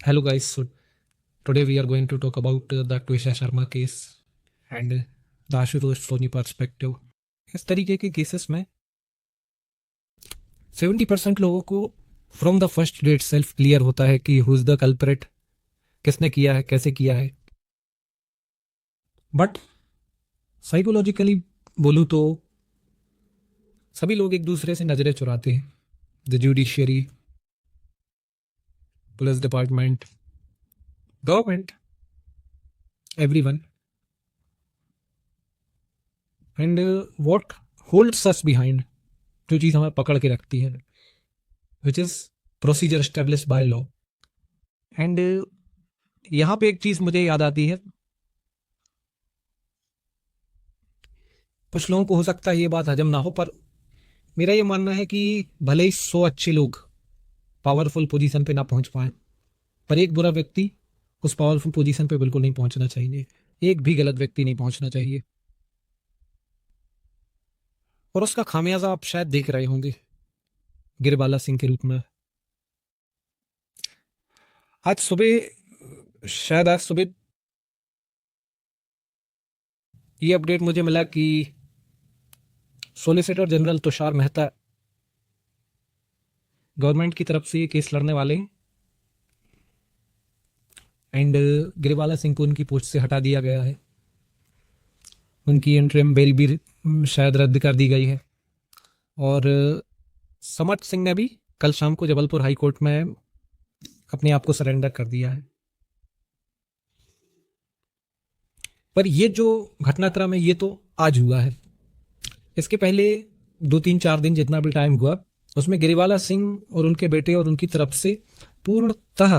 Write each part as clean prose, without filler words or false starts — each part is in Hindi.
Hello guys, so today we are going to talk about the Twisha Sharma case and the Ashutosh Soni perspective. इस तरीके के केसेस में 70% लोगों को from the first date self clear होता है कि हु इज द कल्प्रेट, किसने किया है, कैसे किया है. बट साइकोलॉजिकली बोलूँ तो सभी लोग एक दूसरे से नजरें चुराते हैं. The judiciary, police department, government, everyone. And what holds us behind, जो चीज़ हमें पकड़ के रखती है, which is procedure established by law. And यहाँ पे एक चीज़ मुझे याद आती है. कुछ लोगों को हो सकता है ये बात हजम ना हो, पर मेरा ये मानना है कि भले ही 100 अच्छे लोग पावरफुल पोजीशन पे ना पहुंच पाए, पर एक बुरा व्यक्ति उस पावरफुल पोजीशन पे बिल्कुल नहीं पहुंचना चाहिए. एक भी गलत व्यक्ति नहीं पहुंचना चाहिए. और उसका खामियाजा आप शायद देख रहे होंगे गिरबाला सिंह के रूप में. आज सुबह ये अपडेट मुझे मिला कि solicitor general Tushar Mehta government की तरफ से ये केस लड़ने वाले हैं. एंड गिरबाला सिंह को उनकी पोस्ट से हटा दिया गया है. उनकी इंटरिम बेल भी शायद रद्द कर दी गई है. और समर्थ सिंह ने भी कल शाम को जबलपुर हाई कोर्ट में अपने आप को सरेंडर कर दिया है. पर ये जो घटनाक्रम है ये तो आज हुआ है. इसके पहले 2-3-4 दिन जितना भी टाइम हुआ, उसमें गिरिबाला सिंह और उनके बेटे और उनकी तरफ से पूर्णतः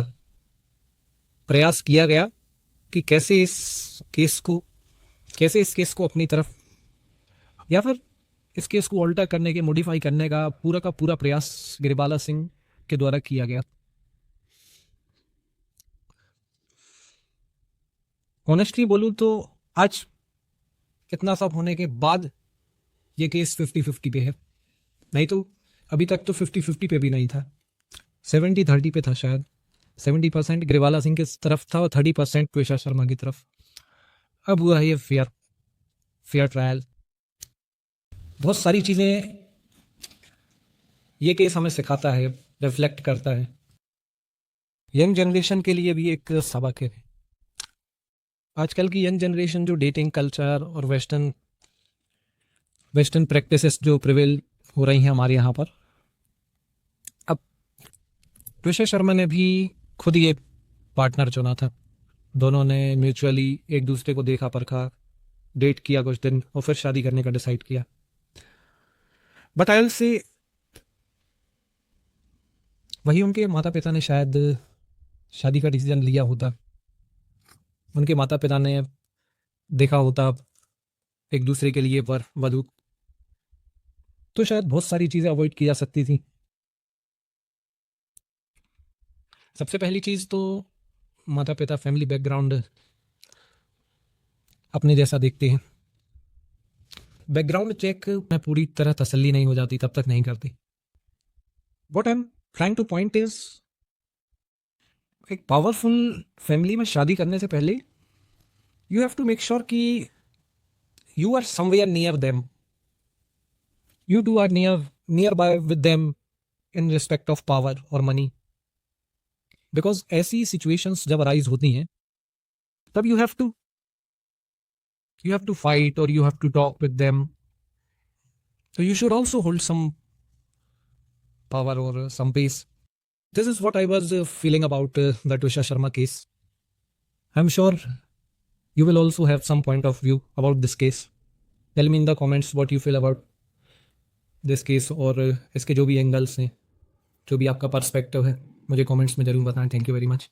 प्रयास किया गया कि कैसे इस केस को अपनी तरफ, या फिर इस केस को ऑल्टर करने के, मॉडिफाई करने का पूरा प्रयास गिरिबाला सिंह के द्वारा किया गया. ऑनेस्टली बोलूं तो आज इतना सब होने के बाद ये केस 50-50 पे है. नहीं तो अभी तक तो 50-50 पे भी नहीं था, 70-30 पे था. शायद 70% गिरिबाला सिंह की तरफ था और 30% ट्विशा शर्मा की तरफ. अब हुआ है ये फेयर ट्रायल. बहुत सारी चीज़ें ये केस हमें सिखाता है, रिफ्लेक्ट करता है. यंग जनरेशन के लिए भी एक सबक है. आजकल की यंग जनरेशन जो डेटिंग कल्चर और वेस्टर्न प्रैक्टिसेस जो प्रिवेल हो रही हैं हमारे यहाँ पर, अब ट्विशा शर्मा ने भी खुद ये पार्टनर चुना था. दोनों ने म्यूचुअली एक दूसरे को देखा परखा, डेट किया कुछ दिन और फिर शादी करने का डिसाइड किया. बट आई विल से वही उनके माता पिता ने शायद शादी का डिसीजन लिया होता, उनके माता पिता ने देखा होता एक दूसरे के लिए वर वधू, तो शायद बहुत सारी चीज़ें अवॉइड की जा सकती थी. सबसे पहली चीज़ तो माता पिता फैमिली बैकग्राउंड अपने जैसा देखते हैं. बैकग्राउंड चेक में पूरी तरह तसल्ली नहीं हो जाती, तब तक नहीं करती. What I am trying to point is, एक पावरफुल फैमिली में शादी करने से पहले you have to make sure कि you are somewhere near them, you two are nearby with them in respect of power or money. Because ऐसी situations जब arise होती हैं तब you have to fight or you have to talk with them. So you should also hold some power or some base. This is what I was feeling about the Twisha Sharma case. I'm sure you will also have some point of view about this case. Tell me in the comments what you feel about this case, और इसके जो भी एंगल्स हैं, जो भी आपका पर्सपेक्टिव है, मुझे कमेंट्स में ज़रूर बताएं. Thank you very much.